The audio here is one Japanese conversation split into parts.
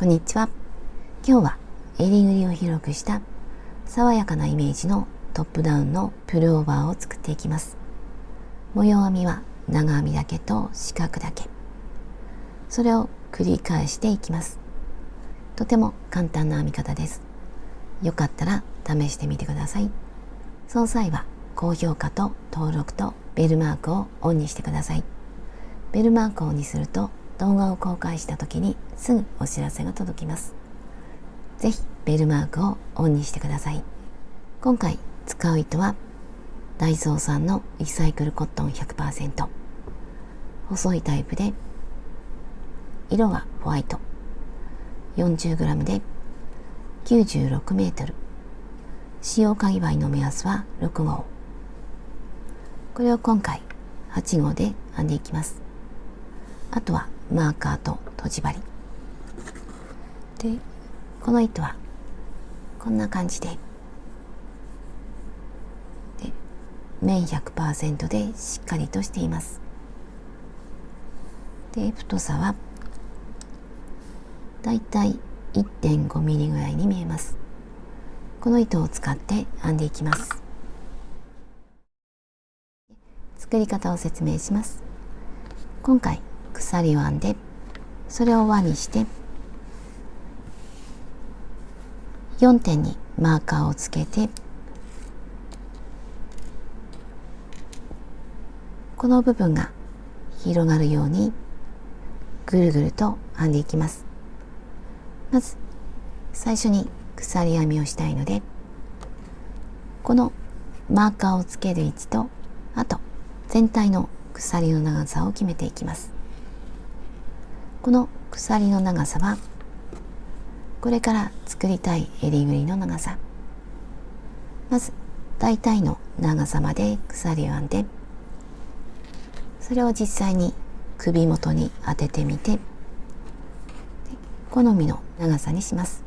こんにちは。今日は襟ぐりを広くした爽やかなイメージのトップダウンのプルオーバーを作っていきます。模様編みは長編みだけと四角だけ。それを繰り返していきます。とても簡単な編み方です。よかったら試してみてください。その際は高評価と登録とベルマークをオンにしてください。ベルマークをオンにすると動画を公開した時にすぐお知らせが届きます。ぜひベルマークをオンにしてください。今回使う糸はダイソーさんのリサイクルコットン 100%、 細いタイプで色はホワイト、 40g で96メートル、使用かぎ針の目安は6号。これを今回8号で編んでいきます。あとはマーカーととじ針で、この糸はこんな感じで綿 100% でしっかりとしています。で、太さはだいたい 1.5 ミリぐらいに見えます。この糸を使って編んでいきます。作り方を説明します。今回鎖を編んで、それを輪にして4点にマーカーをつけて、この部分が広がるようにぐるぐると編んでいきます。まず最初に鎖編みをしたいので、このマーカーをつける位置と、あと全体の鎖の長さを決めていきます。この鎖の長さはこれから作りたい襟ぐりの長さ。まず大体の長さまで鎖を編んで、それを実際に首元に当ててみて、好みの長さにします。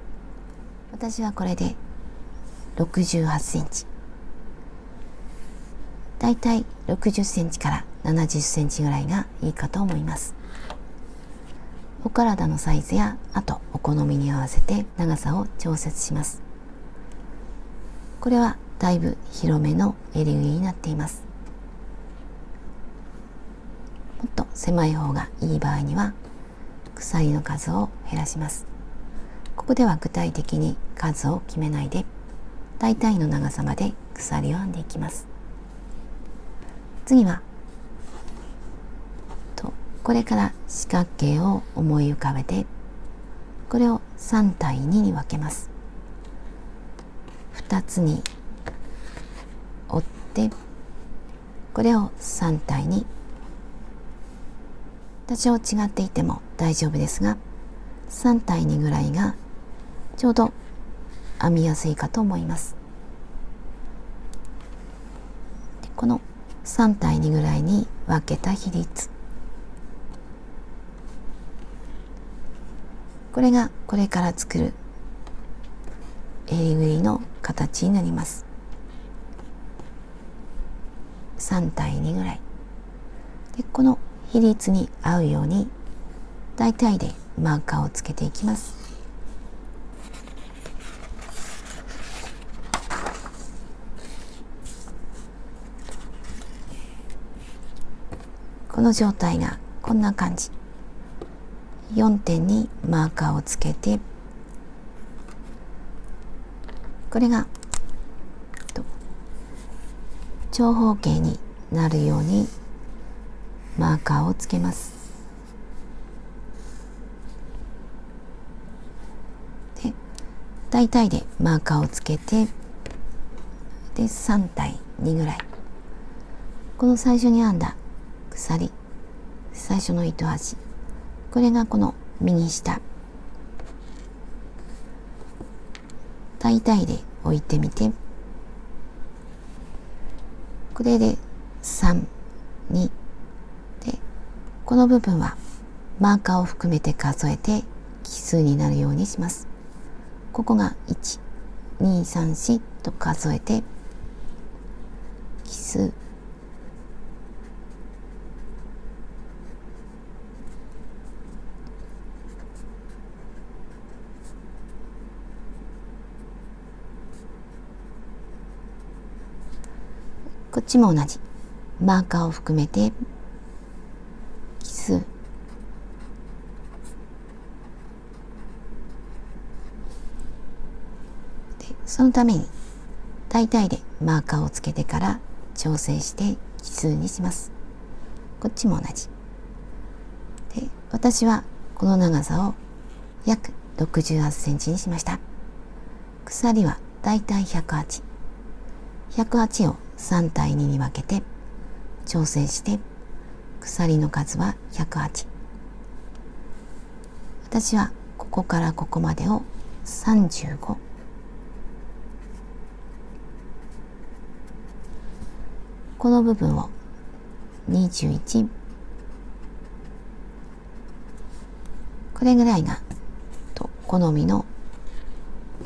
私はこれで68センチ、だいたい60センチから70センチぐらいがいいかと思います。お体のサイズや、あとお好みに合わせて長さを調節します。これはだいぶ広めの襟ぐりになっています。もっと狭い方がいい場合には鎖の数を減らします。ここでは具体的に数を決めないで、大体の長さまで鎖を編んでいきます。次はこれから四角形を思い浮かべて、これを3対2に分けます。2つに折って、これを3対2、多少違っていても大丈夫ですが、3対2ぐらいがちょうど編みやすいかと思います。で、この3対2ぐらいに分けた比率、これがこれから作る襟ぐりの形になります。3対2ぐらいで、この比率に合うように大体でマーカーをつけていきます。この状態がこんな感じ。4点にマーカーをつけて、これが長方形になるようにマーカーをつけます。で、大体でマーカーをつけて、で3対2ぐらい、この最初に編んだ鎖、最初の糸端、これがこの右下、大体で置いてみて、これで3、2で、この部分はマーカーを含めて数えて奇数になるようにします。ここが1、2、3、4と数えて奇数。こっちも同じマーカーを含めて奇数で、そのために大体でマーカーをつけてから調整して奇数にします。こっちも同じで、私はこの長さを約68センチにしました。鎖はだいたい108、108を3対2に分けて調整して、鎖の数は108。私はここからここまでを35、この部分を21、これぐらいが好みの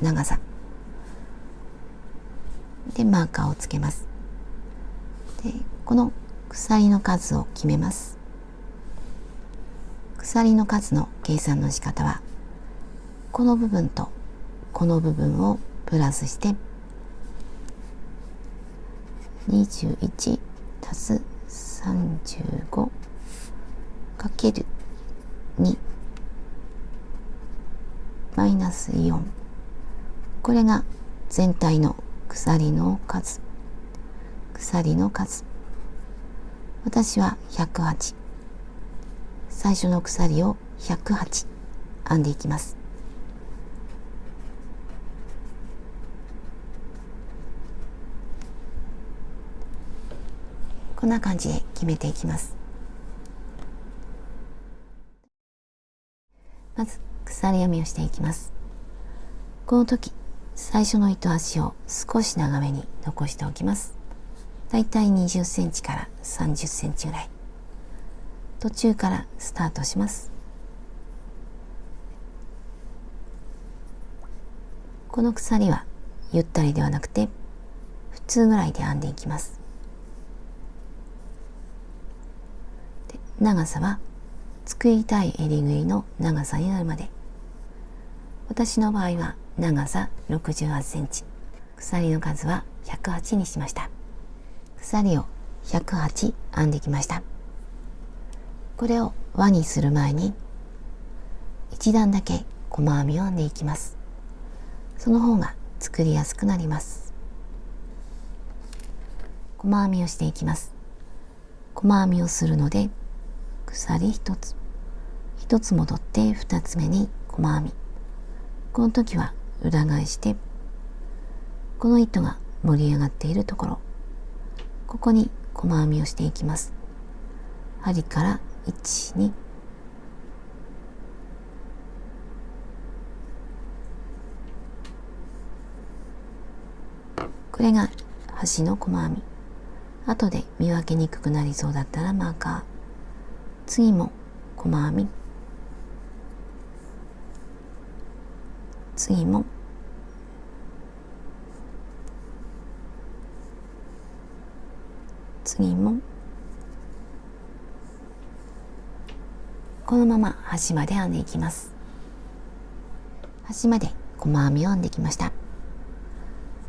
長さでマーカーをつけます。で、この鎖の数を決めます。鎖の数の計算の仕方は、この部分とこの部分をプラスして21足す35かける2マイナス4、これが全体の鎖の数。鎖の数、私は108、最初の鎖を108編んでいきます。こんな感じで決めていきます。まず鎖編みをしていきます。この時最初の糸端を少し長めに残しておきます。だいたい20センチから30センチぐらい。途中からスタートします。この鎖はゆったりではなくて普通ぐらいで編んでいきます。で、長さは作りたい襟ぐりの長さになるまで。私の場合は長さ68センチ、鎖の数は108にしました。鎖を108編んできました。これを輪にする前に一段だけ細編みを編んでいきます。その方が作りやすくなります。細編みをしていきます。細編みをするので、鎖1つ、1つ戻って2つ目に細編み。この時は裏返して、この糸が盛り上がっているところ、ここに細編みをしていきます。針から1、2、これが端の細編み。後で見分けにくくなりそうだったらマーカー。次も細編み。次も次も、このまま端まで編んでいきます。端まで細編みを編んできました。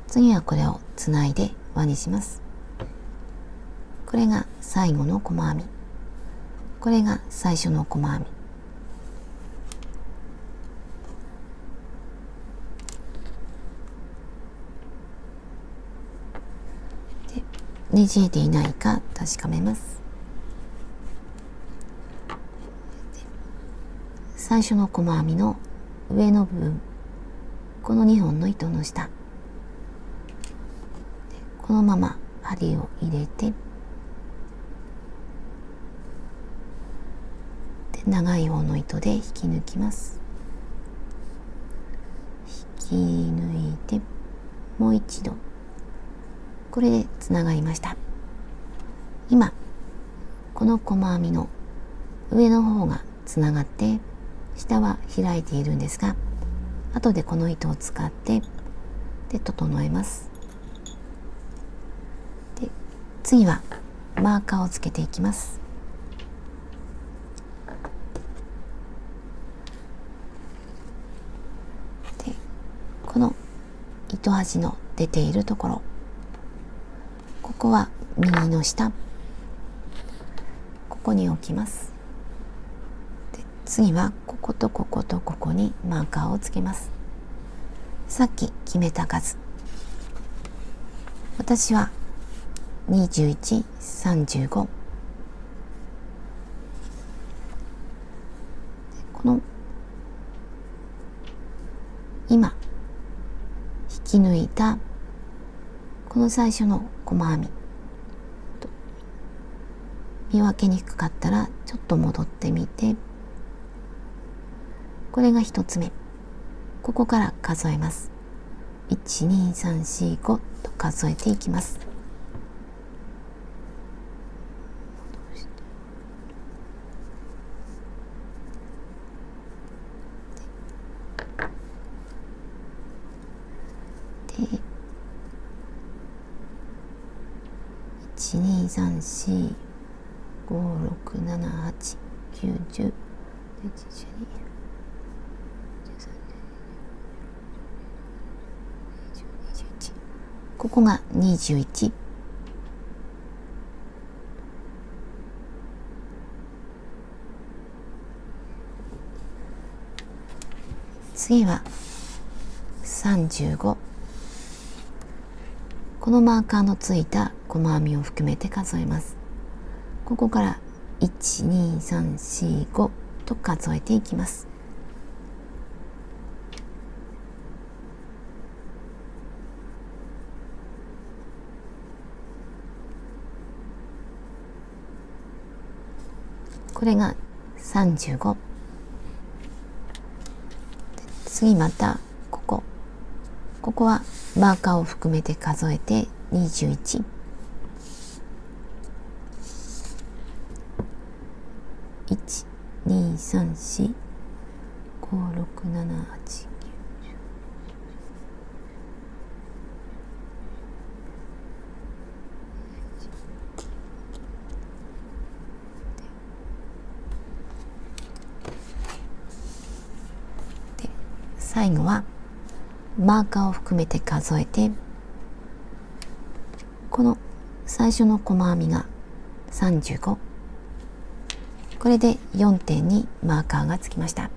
次はこれをつないで輪にします。これが最後の細編み、これが最初の細編み。ねじれていないか確かめます。最初の細編みの上の部分、この2本の糸の下、このまま針を入れて、で長い方の糸で引き抜きます。引き抜いて、もう一度、これでつながりました。今この細編みの上の方がつながって下は開いているんですが、後でこの糸を使ってで整えます。で、次はマーカーをつけていきます。で、この糸端の出ているところ、ここは右の下、ここに置きます。で、次はこことこことここにマーカーをつけます。さっき決めた数、私は21、35、この今引き抜いたこの最初の細編み、見分けにくかったらちょっと戻ってみて、これが1つ目、ここから数えます。1、2、3、4、5と数えていきます。で、1、2、3、4、5、6、7、8、9、10、11、12、ここが21。次は35。このマーカーのついた細編みを含めて数えます。ここから1、2、3、4、5と数えていきます。これが35。次またここはマーカーを含めて数えて21。1、2、3、4、5、6、7、8、最後はマーカーを含めて数えて、この最初の細編みが35、これで4点にマーカーがつきました。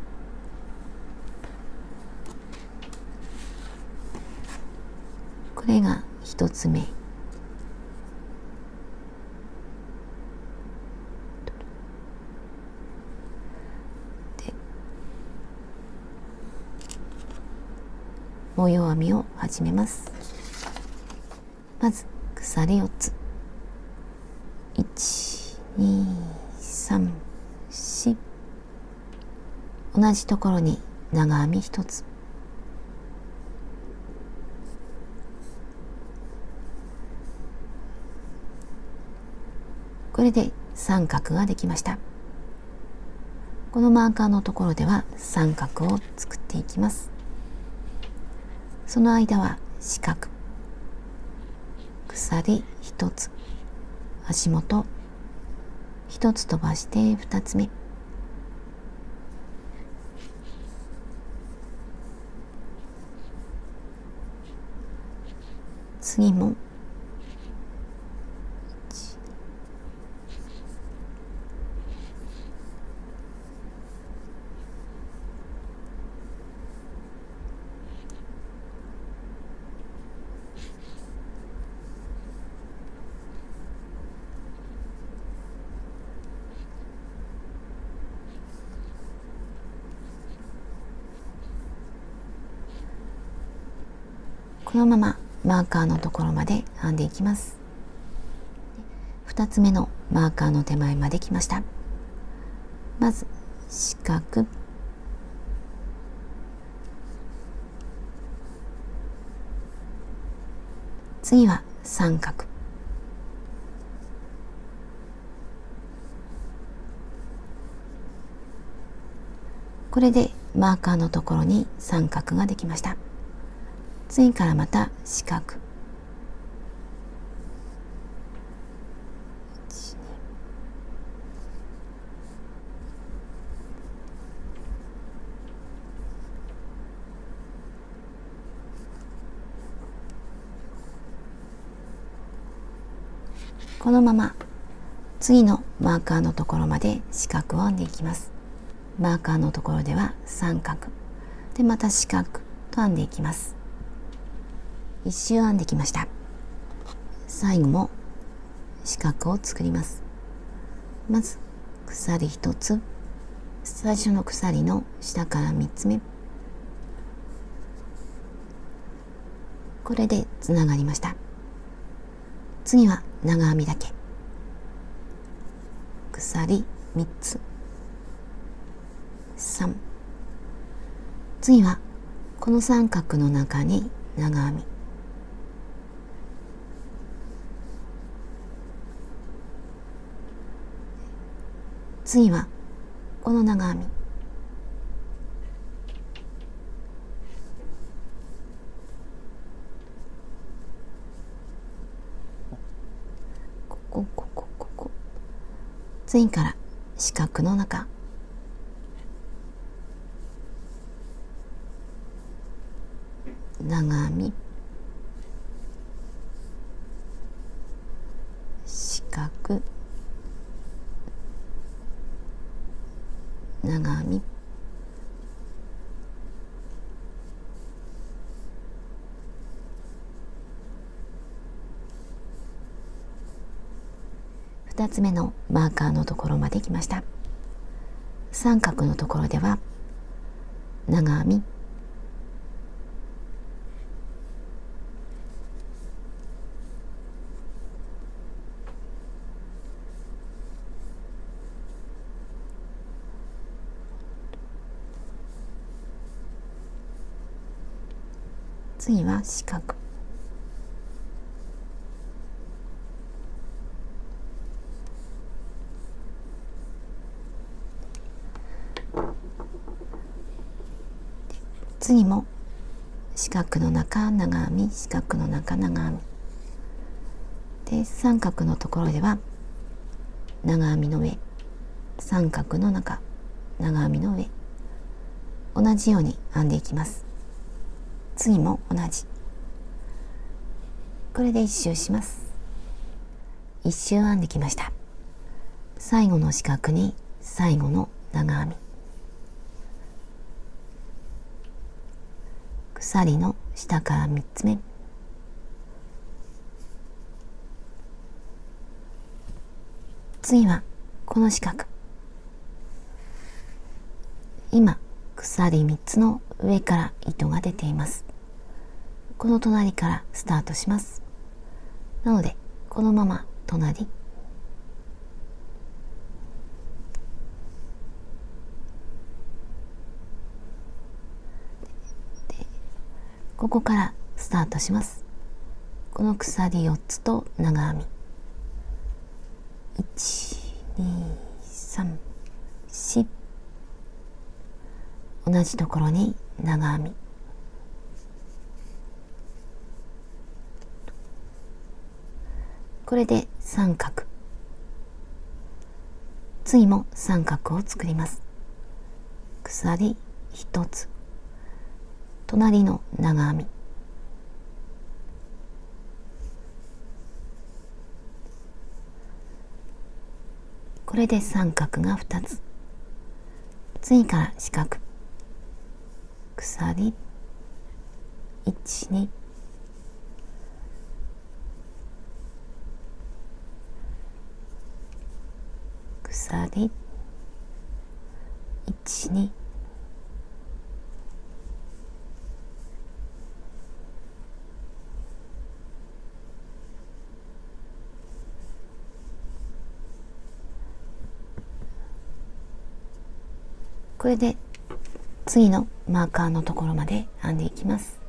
これが1つ目、模様編みを始めます。まず鎖4つ、1、2、3、4、同じところに長編み1つ、これで三角ができました。このマーカーのところでは三角を作っていきます。その間は四角、鎖1つ、足元1つ飛ばして2つ目、次もこのままマーカーのところまで編んでいきます。2つ目のマーカーの手前まで来ました。まず四角、次は三角、これでマーカーのところに三角ができました。次からまた四角、このまま次のマーカーのところまで四角を編んでいきます。マーカーのところでは三角で、また四角と編んでいきます。一周編んできました。最後も四角を作ります。まず鎖1つ、最初の鎖の下から3つ目、これでつながりました。次は長編みだけ、鎖3つ、3、次はこの三角の中に長編み、次はこの長編み、ここ次から四角の中、長編み、四角、長編み、2つ目のマーカーのところまで来ました。三角のところでは長編み、次は四角、次も四角の中長編み、四角の中長編みで、三角のところでは長編みの上、三角の中長編みの上、同じように編んでいきます。次も同じ、これで一周します。一周編んできました。最後の四角に最後の長編み、鎖の下から3つ目、次はこの四角、今鎖3つの上から糸が出ています。この隣からスタートします。なのでこのまま隣、ここからスタートします。この鎖4つと長編み、1、2、3、4、同じところに長編み、これで三角、次も三角を作ります。鎖1つ、隣の長編み、これで三角が2つ、次から四角、鎖1、2、鎖1、2、これで次のマーカーのところまで編んでいきます。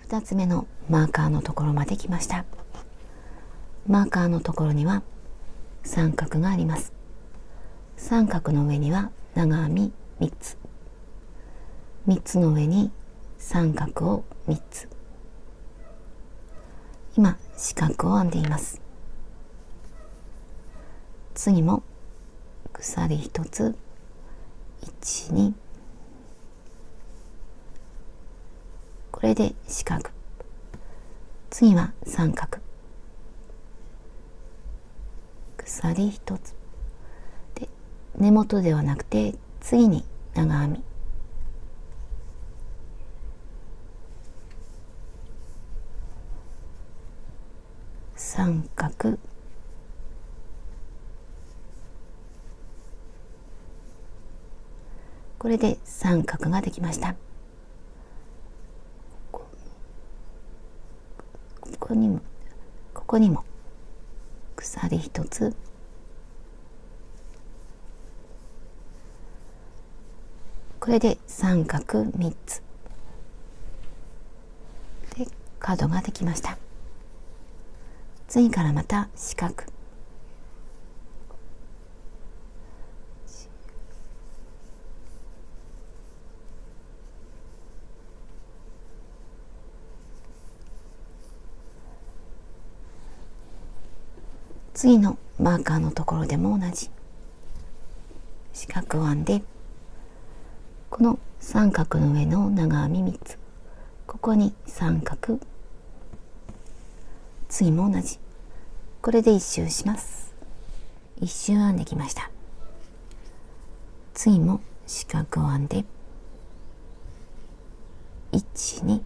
2つ目のマーカーのところまで来ました。マーカーのところには三角があります。三角の上には長編み3つ、3つの上に三角を3つ、今四角を編んでいます。次も鎖1つ、1、2、これで四角、次は三角、鎖1つで、根元ではなくて次に長編み、三角、これで三角ができました。ここにも鎖1つ、これで三角3つで角ができました。次からまた四角、次のマーカーのところでも同じ四角を編んで、この三角の上の長編み3つ、ここに三角、次も同じ、これで1周します。1周編んできました。次も四角を編んで、1、2、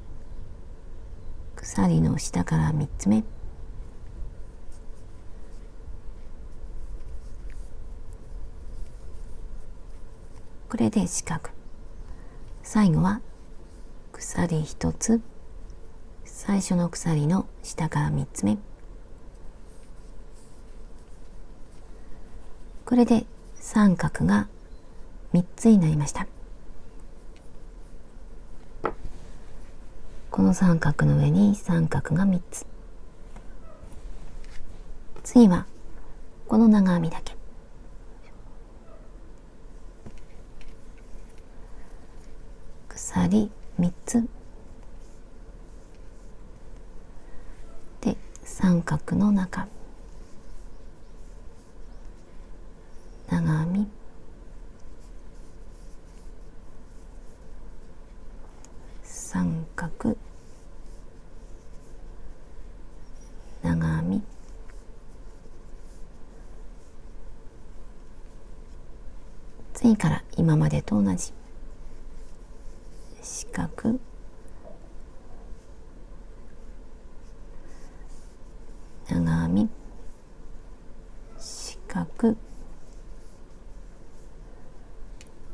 鎖の下から3つ目、これで四角、最後は鎖1つ、最初の鎖の下から3つ目、これで三角が3つになりました。この三角の上に三角が3つ、次はこの長編みだけ、鎖3つで三角の中、長編み、三角、長編み、次から今までと同じ四角、長編み、四角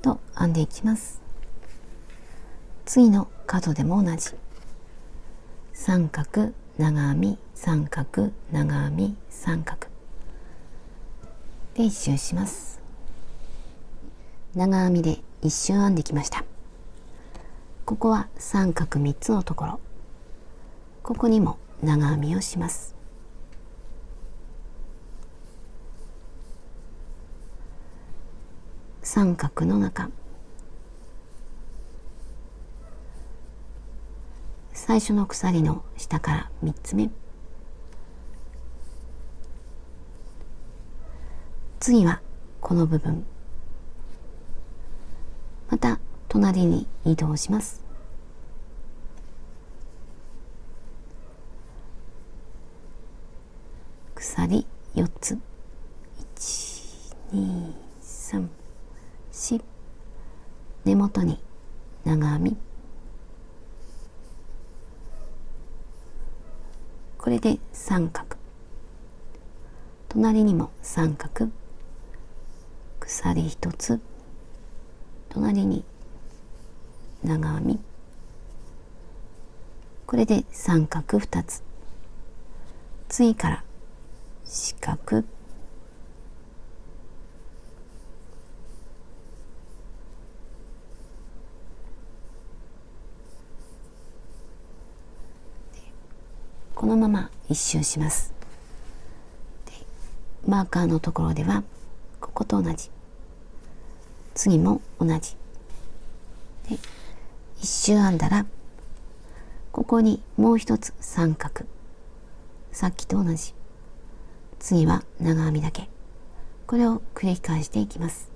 と編んでいきます。次の角でも同じ三角、長編み、三角、長編み、三角で一周します。長編みで一周編んできました。ここは三角3つのところ、ここにも長編みをします。三角の中、最初の鎖の下から3つ目、次はこの部分、また隣に移動します。鎖4つ、1、2、3、4、根元に長編み、これで三角、隣にも三角、鎖1つ、隣に長編み、これで三角2つ、次から四角、このまま一周します。でマーカーのところではここと同じ、次も同じで一周編んだら、ここにもう一つ三角、さっきと同じ、次は長編みだけ、これを繰り返していきます。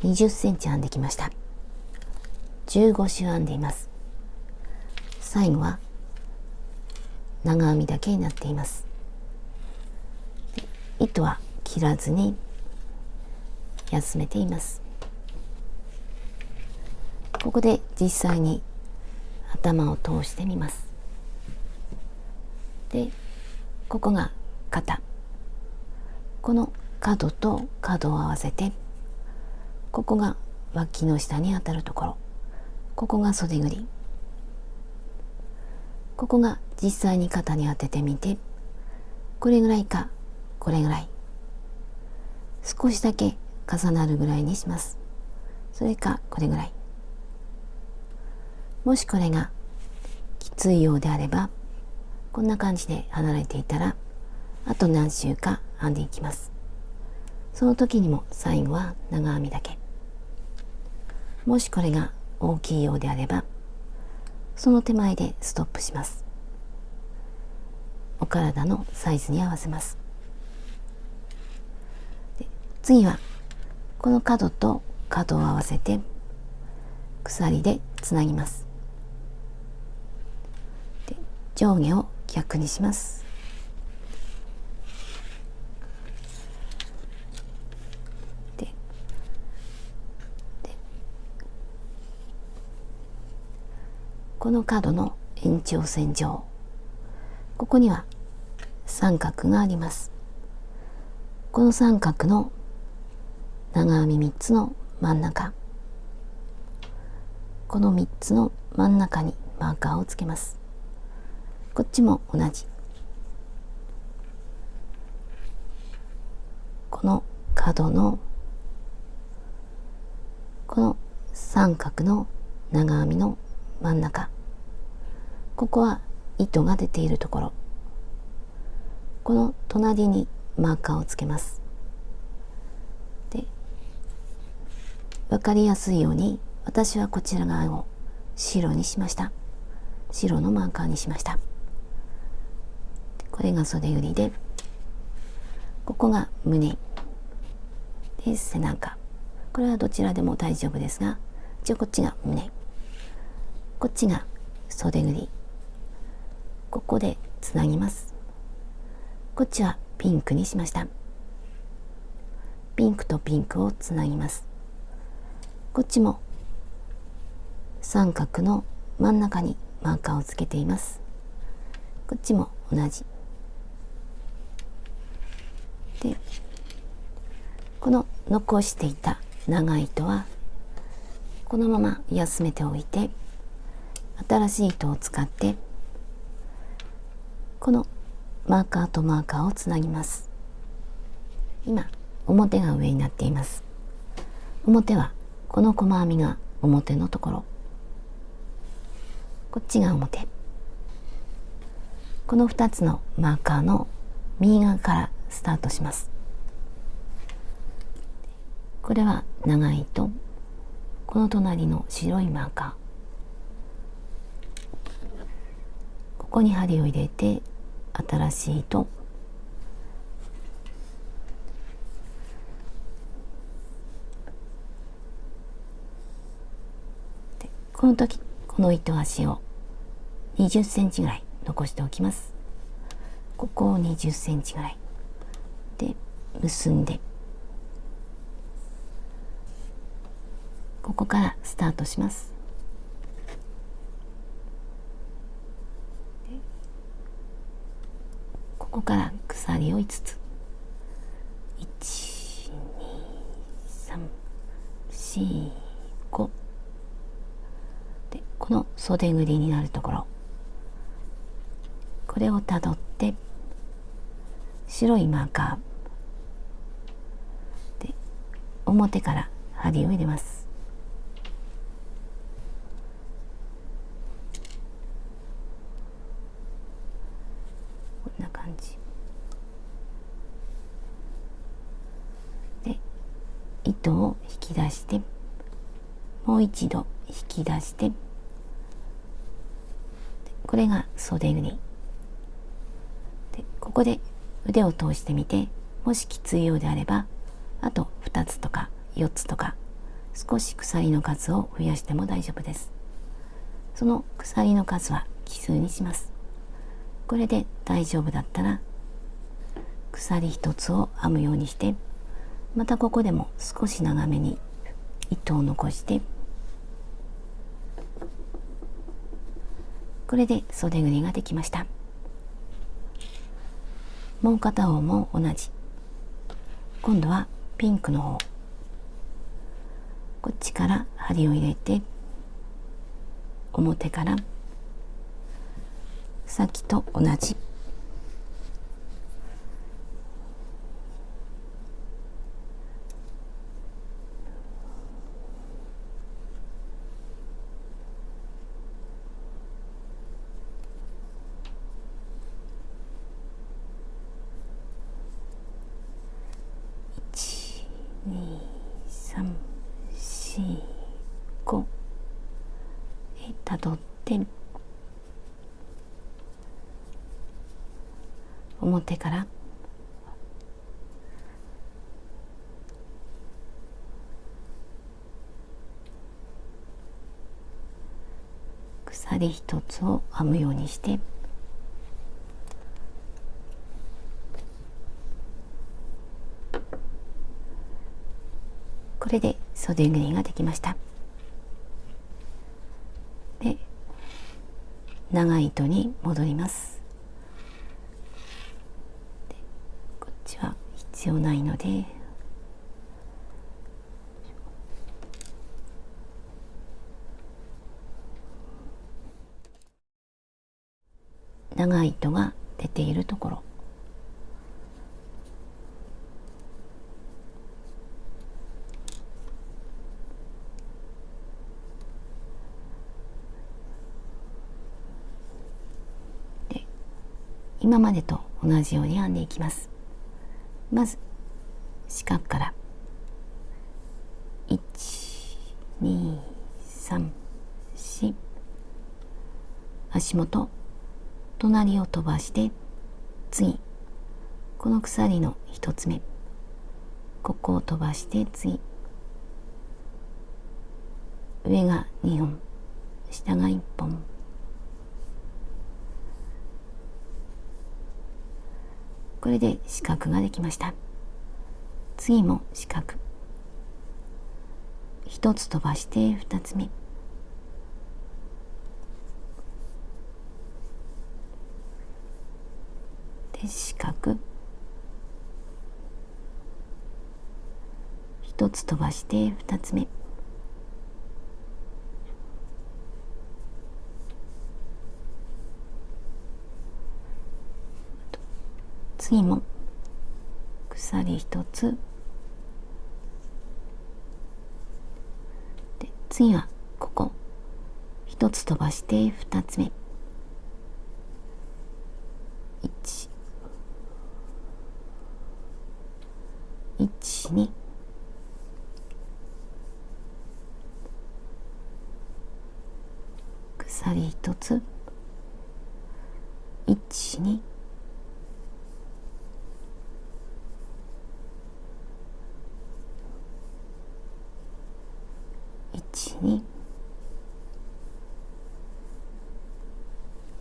20センチ編んできました。15周編んでいます。最後は長編みだけになっています。糸は切らずに休めています。ここで実際に頭を通してみます。で、ここが肩、この角と角を合わせて、ここが脇の下に当たるところ、ここが袖ぐり、ここが実際に肩に当ててみて、これぐらいかこれぐらい、少しだけ重なるぐらいにします。それかこれぐらい。もしこれがきついようであれば、こんな感じで離れていたら、あと何周か編んでいきます。その時にも最後は長編みだけ。もしこれが大きいようであれば、その手前でストップします。お体のサイズに合わせます。で、次はこの角と角を合わせて鎖でつなぎます。で、上下を逆にします。この角の延長線上、ここには三角があります。この三角の長編み3つの真ん中、この3つの真ん中にマーカーをつけます。こっちも同じ。この角のこの三角の長編みの真ん中、ここは糸が出ているところ、この隣にマーカーをつけます。で、分かりやすいように私はこちら側を白にしました。白のマーカーにしました。これが袖売りで、ここが胸で背中、これはどちらでも大丈夫ですが、一応こっちが胸、こっちが袖ぐり、ここでつなぎます。こっちはピンクにしました。ピンクとピンクをつなぎます。こっちも三角の真ん中にマーカーをつけています。こっちも同じで、この残していた長い糸はこのまま休めておいて、新しい糸を使ってこのマーカーとマーカーをつなぎます。今表が上になっています。表はこの細編みが表のところ、こっちが表、この2つのマーカーの右側からスタートします。これは長い糸、この隣の白いマーカー、ここに針を入れて新しい糸、でこの時この糸端を20センチぐらい残しておきます。ここを20センチぐらいで結んで、ここからスタートします。ここから鎖を5つ、1、2、3、4、5で、この袖ぐりになるところ、これをたどって白いマーカーで表から針を入れます。こんな感じで、糸を引き出して、もう一度引き出して、これが袖ぐりで、ここで腕を通してみて、もしきついようであればあと2つとか4つとか少し鎖の数を増やしても大丈夫です。その鎖の数は奇数にします。これで大丈夫だったら鎖一つを編むようにして、またここでも少し長めに糸を残して、これで袖ぐりができました。もう片方も同じ。今度はピンクの方、こっちから針を入れて、表からさっきと同じ12345たどって表から鎖一つを編むようにして、これで袖ぐりができました。で、長い糸に戻ります。で、こっちは必要ないので、長い糸が出ているところ、で、今までと同じように編んでいきます。まず四角から12345、足元隣を飛ばして、次この鎖の一つ目、ここを飛ばして、次上が2本、下が1本、これで四角ができました。次も四角、一つ飛ばして2つ目、で四角、一つ飛ばして2つ目、次も鎖一つで、次はここ一つ飛ばして2つ目、112、鎖一つ、12、12、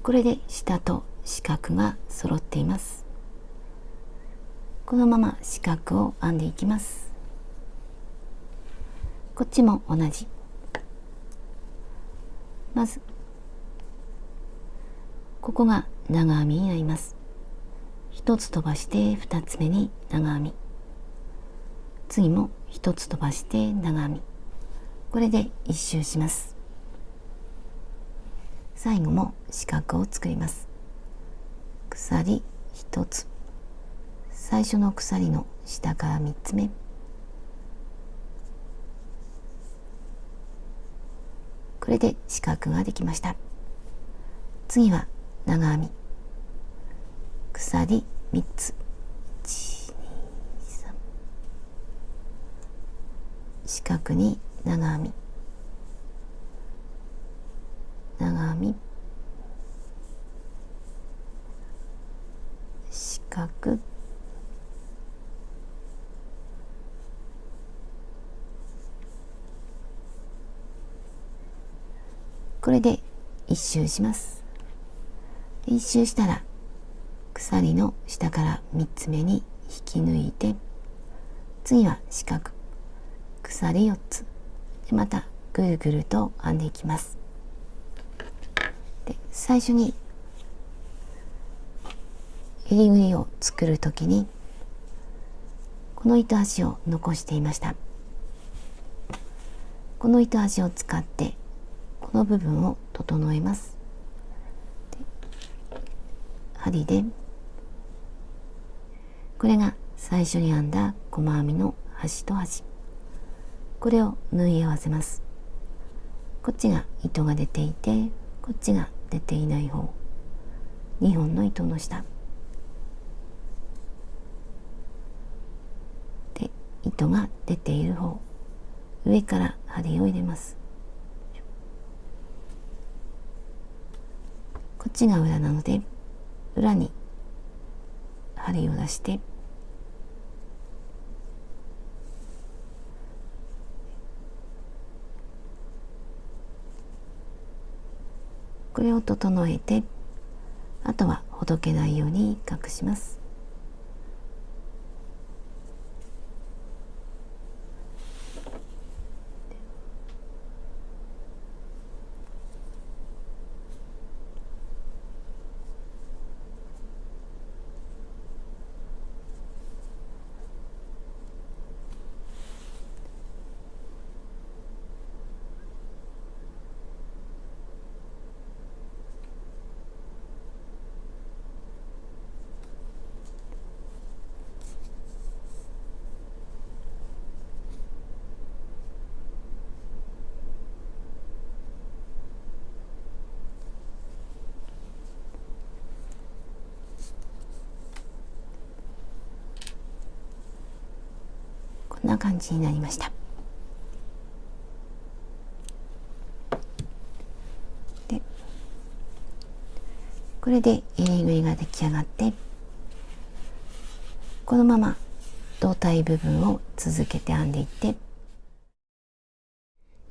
これで下と四角が揃っています。このまま四角を編んでいきます。こっちも同じ。まずここが長編みになります。一つ飛ばして二つ目に長編み、次も一つ飛ばして長編み、これで一周します。最後も四角を作ります。鎖一つ、最初の鎖の下から3つ目、これで四角ができました。次は長編み、鎖3つ、1、2、3、四角に長編み、長編み、四角、これで一周します。一周したら鎖の下から3つ目に引き抜いて、次は四角、鎖4つで、またぐるぐると編んでいきます。で、最初に襟ぐりを作るときにこの糸端を残していました。この糸端を使ってこの部分を整えます。針で、これが最初に編んだ細編みの端と端、これを縫い合わせます。こっちが糸が出ていて、こっちが出ていない方、2本の糸の下で、糸が出ている方、上から針を入れます。こっちが裏なので、裏に針を出して、これを整えて、あとはほどけないように隠します。こんな感じになりました。で、これで襟ぐりが出来上がって、このまま胴体部分を続けて編んでいって、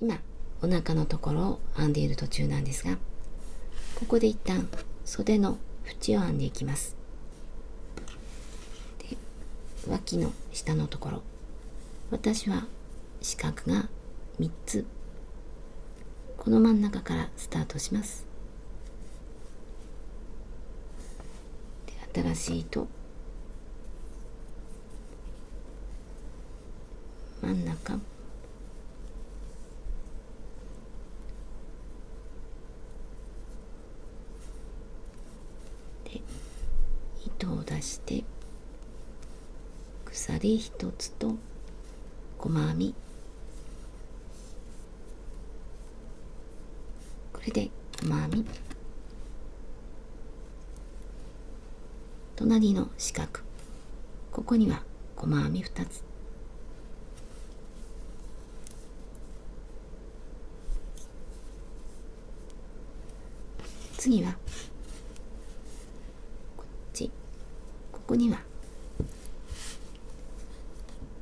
今お腹のところを編んでいる途中なんですが、ここで一旦袖の縁を編んでいきます。で、脇の下のところ、私は四角が3つ、この真ん中からスタートします。で、新しい糸、真ん中、で、糸を出して鎖1つと細編み、これで細編み、隣の四角、ここには細編み2つ、次はこっち、ここには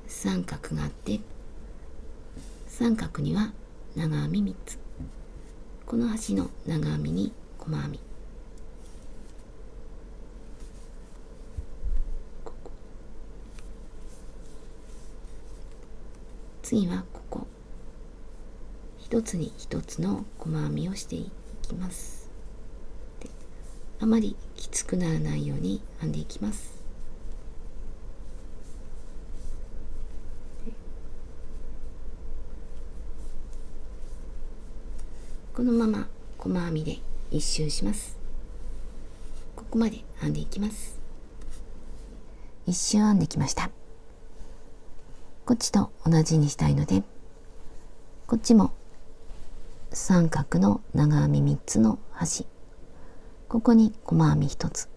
三角があって、三角には長編み3つ、この端の長編みに細編み、ここ、次はここ、一つに一つの細編みをしていきます。で、あまりきつくならないように編んでいきます。このまま細編みで一周します。ここまで編んでいきます。一周編んできました。こっちと同じにしたいので、こっちも三角の長編み3つの端、ここに細編み1つ、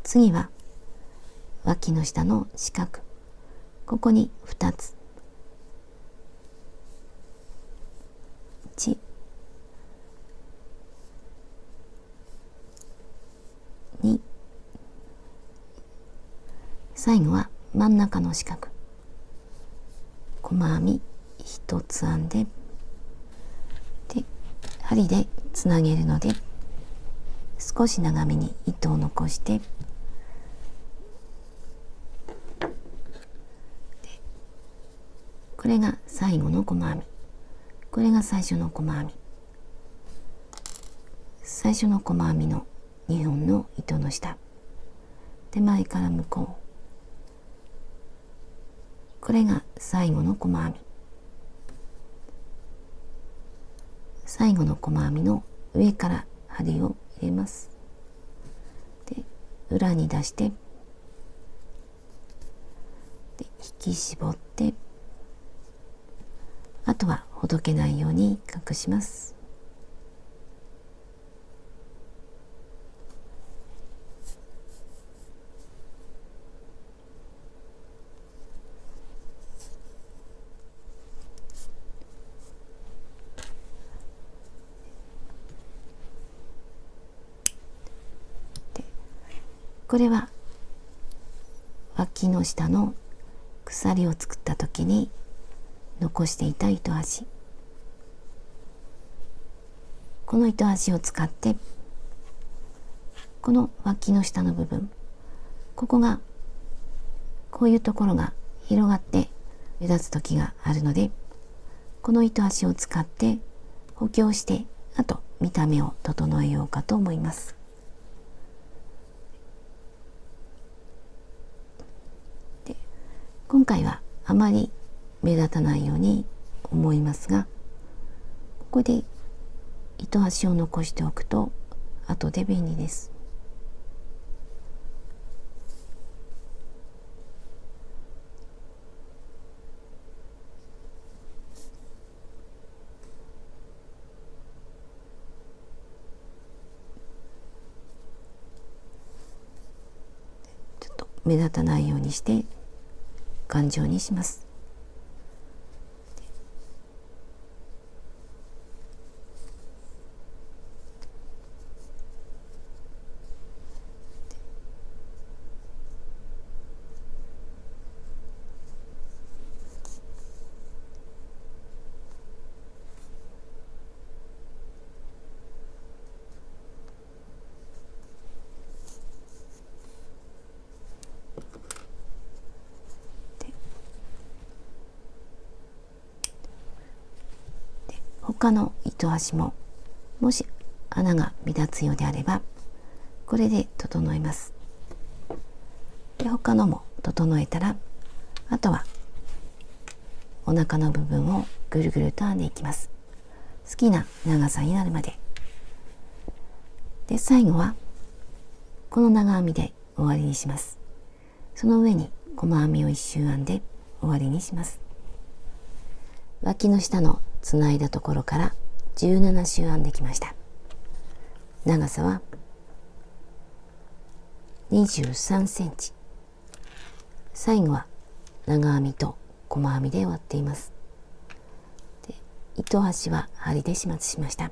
次は脇の下の四角、ここに2つ、1、2、最後は真ん中の四角、細編み1つ編んで、で針でつなげるので、少し長めに糸を残して、これが最後の細編み、これが最初の細編み。最初の細編みの2本の糸の下、手前から向こう、これが最後の細編み。最後の細編みの上から針を入れます。で、裏に出して、で引き絞って、あとはほどけないように隠します。これは脇の下の鎖を作った時に残していた糸端、この糸端を使って、この脇の下の部分、ここがこういうところが広がって目立つ時があるので、この糸端を使って補強して、あと見た目を整えようかと思います。で、今回はあまり目立たないように思いますが、ここで糸端を残しておくと後で便利です。ちょっと目立たないようにして頑丈にします。他の糸端ももし穴が目立つようであればこれで整えます。で、他のも整えたら、あとはお腹の部分をぐるぐると編んでいきます。好きな長さになるまで。で、最後はこの長編みで終わりにします。その上に細編みを1周編んで終わりにします。脇の下のつないだところから17周編んできました。長さは23センチ。最後は長編みと細編みで終わっています。で、糸端は針で始末しました。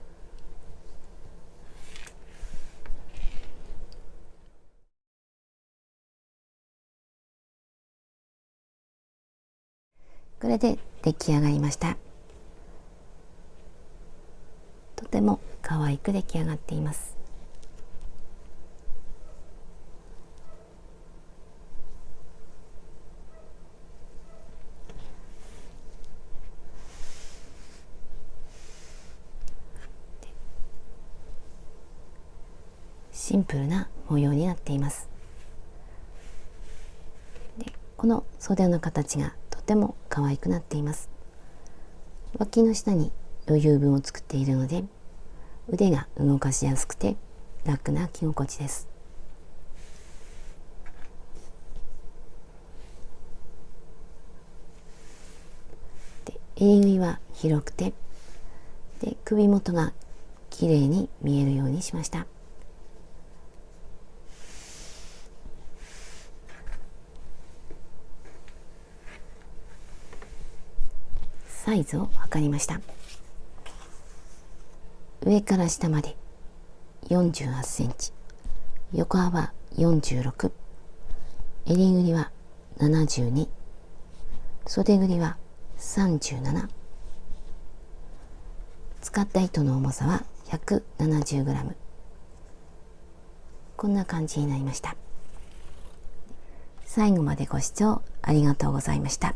これで出来上がりました。とても可愛く出来上がっています。シンプルな模様になっています。で、この袖の形がとても可愛くなっています。脇の下に余裕分を作っているので腕が動かしやすくて楽な着心地です。で、襟ぐりは広くて、で、首元が綺麗に見えるようにしました。サイズを測りました。上から下まで48センチ、横幅46、襟ぐりは72、袖ぐりは37、使った糸の重さは 170g。 こんな感じになりました。最後までご視聴ありがとうございました。